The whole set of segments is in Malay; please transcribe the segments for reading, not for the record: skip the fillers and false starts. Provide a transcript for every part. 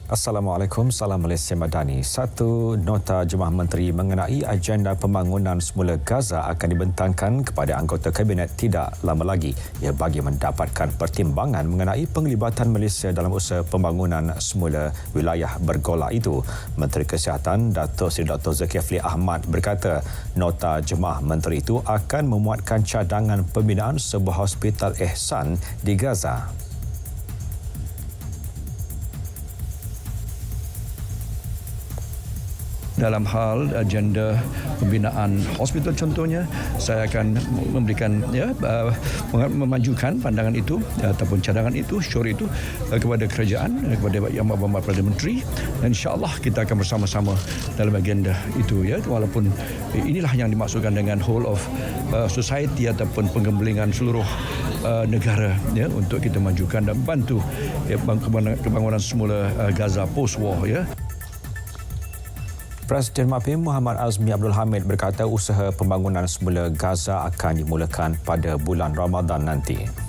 Assalamualaikum, salam Malaysia Madani. Satu nota Jemaah Menteri mengenai agenda pembangunan semula Gaza akan dibentangkan kepada anggota Kabinet tidak lama lagi. Ia bagi mendapatkan pertimbangan mengenai penglibatan Malaysia dalam usaha pembangunan semula wilayah bergolak itu. Menteri Kesihatan Datuk Seri Dr. Zulkifli Ahmad berkata, nota Jemaah Menteri itu akan memuatkan cadangan pembinaan sebuah hospital ihsan di Gaza. Dalam hal agenda pembinaan hospital contohnya, saya akan memberikan memajukan pandangan itu ataupun cadangan itu, syur itu kepada kerajaan, kepada Yang Berhormat Perdana Menteri, dan insya-Allah kita akan bersama-sama dalam agenda itu walaupun inilah yang dimaksudkan dengan whole of society ataupun penggembelingan seluruh negara untuk kita majukan dan bantu pembangunan semula Gaza post war Presiden MAPIM Muhammad Azmi Abdul Hamid berkata usaha pembangunan semula Gaza akan dimulakan pada bulan Ramadan nanti.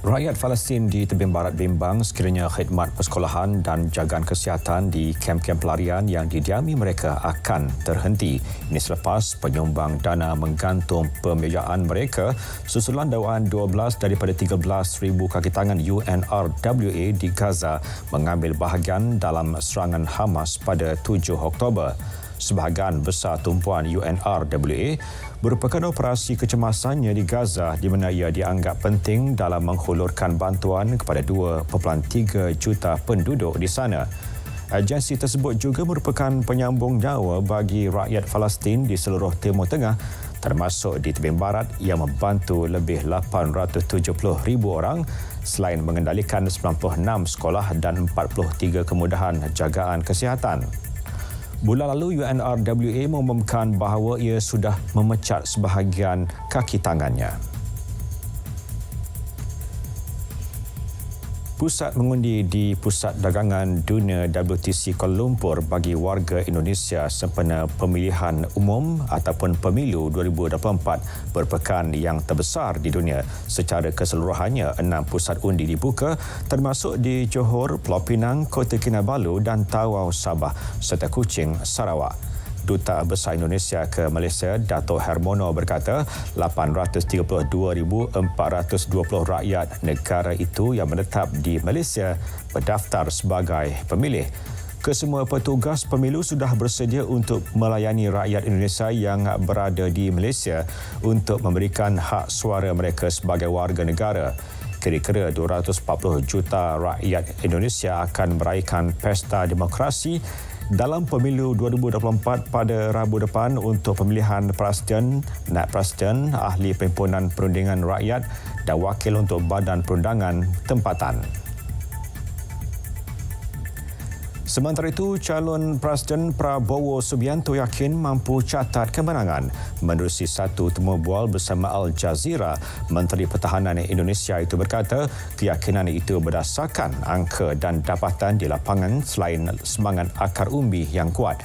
Rakyat Palestin di tebing barat bimbang sekiranya khidmat persekolahan dan jagaan kesihatan di kem-kem pelarian yang didiami mereka akan terhenti. Ini selepas penyumbang dana menggantung pembiayaan mereka susulan dakwaan 12 daripada 13,000 kaki tangan UNRWA di Gaza mengambil bahagian dalam serangan Hamas pada 7 Oktober. Sebahagian besar tumpuan UNRWA merupakan operasi kecemasannya di Gaza di mana ia dianggap penting dalam menghulurkan bantuan kepada 2.3 juta penduduk di sana. Agensi tersebut juga merupakan penyambung nyawa bagi rakyat Palestin di seluruh Timur Tengah termasuk di tebing barat yang membantu lebih 870,000 orang selain mengendalikan 96 sekolah dan 43 kemudahan jagaan kesihatan. Bulan lalu UNRWA mengumumkan bahawa ia sudah memecat sebahagian kaki tangannya. Pusat mengundi di Pusat Dagangan Dunia WTC Kuala Lumpur bagi warga Indonesia sempena pemilihan umum ataupun pemilu 2024 berpekan yang terbesar di dunia. Secara keseluruhannya, 6 pusat undi dibuka termasuk di Johor, Pulau Pinang, Kota Kinabalu dan Tawau, Sabah serta Kuching, Sarawak. Duta Besar Indonesia ke Malaysia, Dato' Hermono berkata 832,420 rakyat negara itu yang menetap di Malaysia berdaftar sebagai pemilih. Kesemua petugas pemilu sudah bersedia untuk melayani rakyat Indonesia yang berada di Malaysia untuk memberikan hak suara mereka sebagai warga negara. Kira-kira 240 juta rakyat Indonesia akan meraihkan pesta demokrasi dalam pemilu 2024 pada Rabu depan untuk pemilihan Presiden, Naib Presiden, Ahli Perhimpunan Perundingan Rakyat dan Wakil untuk Badan Perundangan Tempatan. Sementara itu, calon Presiden Prabowo Subianto yakin mampu catat kemenangan. Menerusi satu temu bual bersama Al Jazeera, Menteri Pertahanan Indonesia itu berkata keyakinan itu berdasarkan angka dan dapatan di lapangan selain semangat akar umbi yang kuat.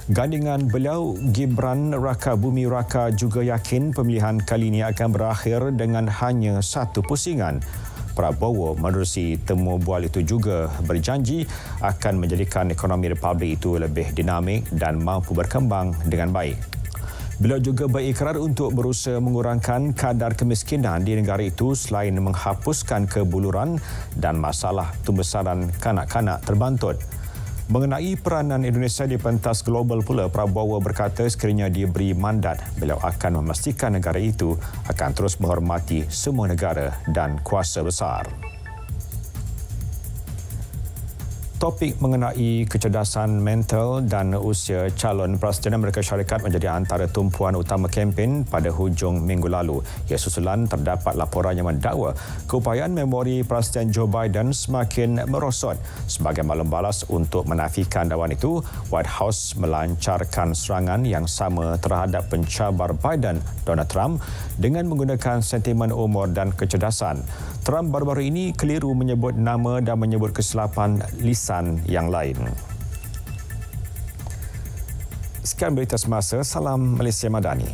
Gandingan beliau, Gibran Rakabumi Raka juga yakin pemilihan kali ini akan berakhir dengan hanya satu pusingan. Prabowo menerusi temu bual itu juga berjanji akan menjadikan ekonomi Republik itu lebih dinamik dan mampu berkembang dengan baik. Beliau juga berikrar untuk berusaha mengurangkan kadar kemiskinan di negara itu selain menghapuskan kebuluran dan masalah pembesaran kanak-kanak terbantut. Mengenai peranan Indonesia di pentas global pula, Prabowo berkata sekiranya diberi mandat, beliau akan memastikan negara itu akan terus menghormati semua negara dan kuasa besar. Topik mengenai kecerdasan mental dan usia calon Presiden Amerika Syarikat menjadi antara tumpuan utama kempen pada hujung minggu lalu. Ia susulan terdapat laporan yang mendakwa keupayaan memori Presiden Joe Biden semakin merosot. Sebagai maklum balas untuk menafikan dakwaan itu, White House melancarkan serangan yang sama terhadap pencabar Biden, Donald Trump, dengan menggunakan sentimen umur dan kecerdasan. Trump baru-baru ini keliru menyebut nama dan menyebut kesilapan lisan yang lain. Sekian berita semasa. Salam Malaysia Madani.